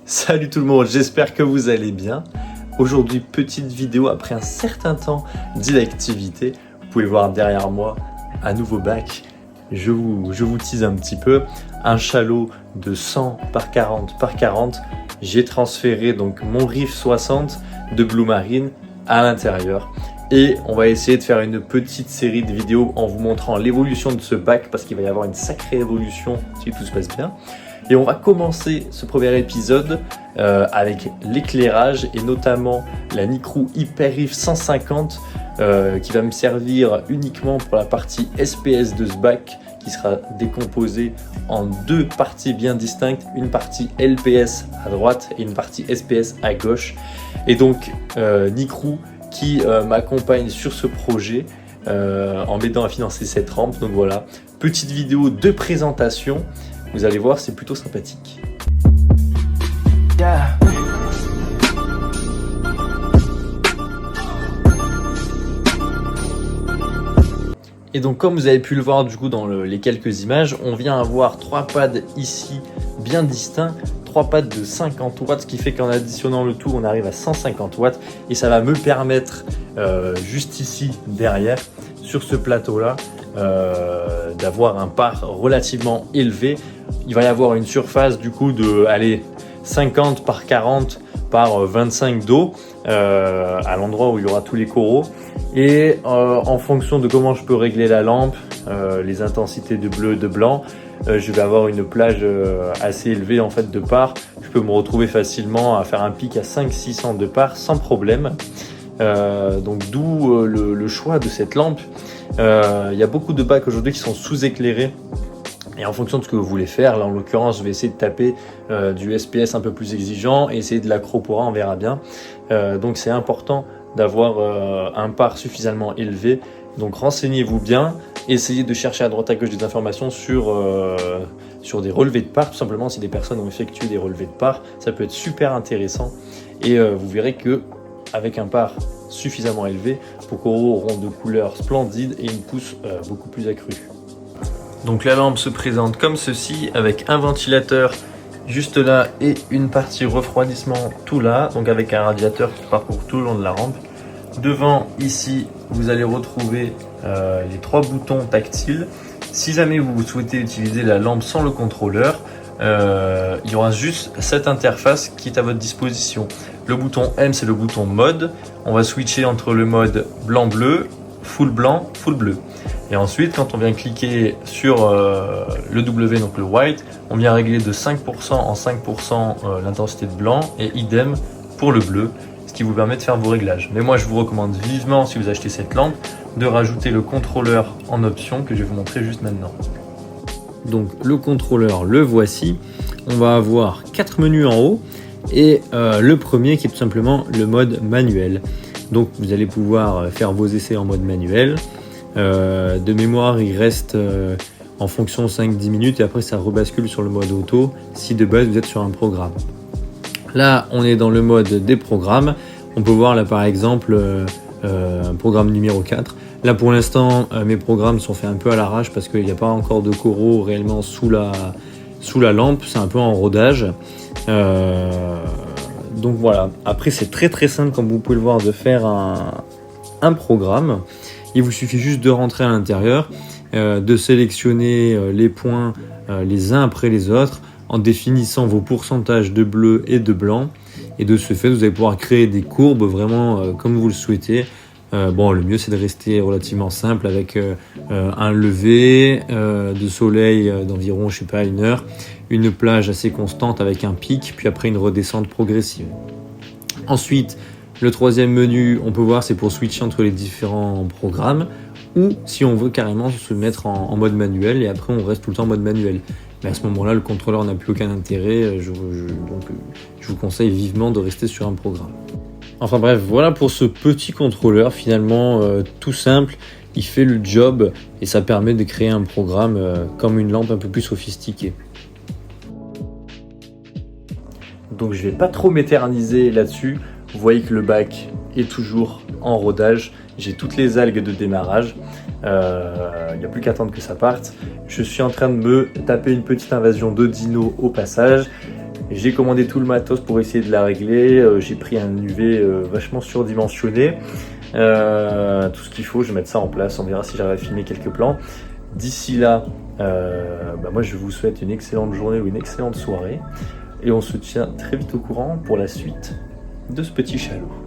Salut tout le monde, j'espère que vous allez bien. Aujourd'hui, petite vidéo après un certain temps d'inactivité. Vous pouvez voir derrière moi un nouveau bac. Je vous tease un petit peu. Un chalot de 100 par 40 par 40. J'ai transféré donc mon Reef 60 de Blue Marine à l'intérieur. Et on va essayer de faire une petite série de vidéos en vous montrant l'évolution de ce bac parce qu'il va y avoir une sacrée évolution si tout se passe bien. Et on va commencer ce premier épisode avec l'éclairage et notamment la Nicrou Hyper Reef 150 qui va me servir uniquement pour la partie SPS de ce bac qui sera décomposée en deux parties bien distinctes, une partie LPS à droite et une partie SPS à gauche. Et donc Nicrou qui m'accompagne sur ce projet en m'aidant à financer cette rampe. Donc voilà, petite vidéo de présentation. Vous allez voir, c'est plutôt sympathique. Yeah. Et donc comme vous avez pu le voir du coup dans les quelques images, on vient avoir trois pads ici bien distincts, trois pads de 50 watts, ce qui fait qu'en additionnant le tout, on arrive à 150 watts. Et ça va me permettre, juste ici derrière, sur ce plateau-là, d'avoir un par relativement élevé. Il va y avoir une surface du coup de 50 par 40 par 25 d'eau à l'endroit où il y aura tous les coraux. Et en fonction de comment je peux régler la lampe, les intensités de bleu et de blanc, je vais avoir une plage assez élevée en fait de par. Je peux me retrouver facilement à faire un pic à 500-600 de par sans problème. Donc d'où le choix de cette lampe. Il y a beaucoup de bacs aujourd'hui qui sont sous-éclairés. Et en fonction de ce que vous voulez faire, là en l'occurrence je vais essayer de taper du SPS un peu plus exigeant et essayer de l'accropora, on verra bien. Donc c'est important d'avoir un par suffisamment élevé. Donc renseignez-vous bien, essayez de chercher à droite à gauche des informations sur des relevés de par. Tout simplement si des personnes ont effectué des relevés de par, ça peut être super intéressant. Et vous verrez que avec un par suffisamment élevé, vos coraux auront de couleurs splendides et une pousse beaucoup plus accrue. Donc la lampe se présente comme ceci avec un ventilateur juste là et une partie refroidissement tout là, donc avec un radiateur qui parcourt tout le long de la rampe. Devant ici vous allez retrouver les trois boutons tactiles. Si jamais vous souhaitez utiliser la lampe sans le contrôleur, il y aura juste cette interface qui est à votre disposition. Le bouton M c'est le bouton mode, on va switcher entre le mode blanc-bleu, full blanc, full bleu. Et ensuite, quand on vient cliquer sur le W, donc le white, on vient régler de 5% en 5% l'intensité de blanc et idem pour le bleu, ce qui vous permet de faire vos réglages. Mais moi, je vous recommande vivement, si vous achetez cette lampe, de rajouter le contrôleur en option que je vais vous montrer juste maintenant. Donc le contrôleur, le voici. On va avoir 4 menus en haut et le premier qui est tout simplement le mode manuel. Donc vous allez pouvoir faire vos essais en mode manuel. De mémoire il reste en fonction 5-10 minutes et après ça rebascule sur le mode auto si de base vous êtes sur un programme. Là on est dans le mode des programmes, on peut voir là par exemple un programme numéro 4. Là pour l'instant mes programmes sont faits un peu à l'arrache parce qu'il n'y a pas encore de coraux réellement sous la lampe, c'est un peu en rodage. Donc voilà, après c'est très simple comme vous pouvez le voir de faire un programme. Il vous suffit juste de rentrer à l'intérieur, de sélectionner les points les uns après les autres en définissant vos pourcentages de bleu et de blanc. Et de ce fait, vous allez pouvoir créer des courbes vraiment comme vous le souhaitez. Bon, le mieux c'est de rester relativement simple avec un lever de soleil d'environ, je sais pas, 1 heure, une plage assez constante avec un pic, puis après une redescente progressive. Ensuite, le troisième menu, on peut voir, c'est pour switcher entre les différents programmes ou si on veut carrément se mettre en mode manuel et après on reste tout le temps en mode manuel. Mais à ce moment-là, le contrôleur n'a plus aucun intérêt, donc je vous conseille vivement de rester sur un programme. Enfin bref, voilà pour ce petit contrôleur finalement tout simple il fait le job et ça permet de créer un programme comme une lampe un peu plus sophistiquée. Donc je vais pas trop m'éterniser là-dessus. Vous voyez que le bac est toujours en rodage. J'ai toutes les algues de démarrage. Il n'y a plus qu'à attendre que ça parte. Je suis en train de me taper une petite invasion de dino au passage. J'ai commandé tout le matos pour essayer de la régler. J'ai pris un UV vachement surdimensionné. Tout ce qu'il faut, je vais mettre ça en place. On verra si j'arrive à filmer quelques plans. D'ici là, moi je vous souhaite une excellente journée ou une excellente soirée. Et on se tient très vite au courant pour la suite de ce petit chalot.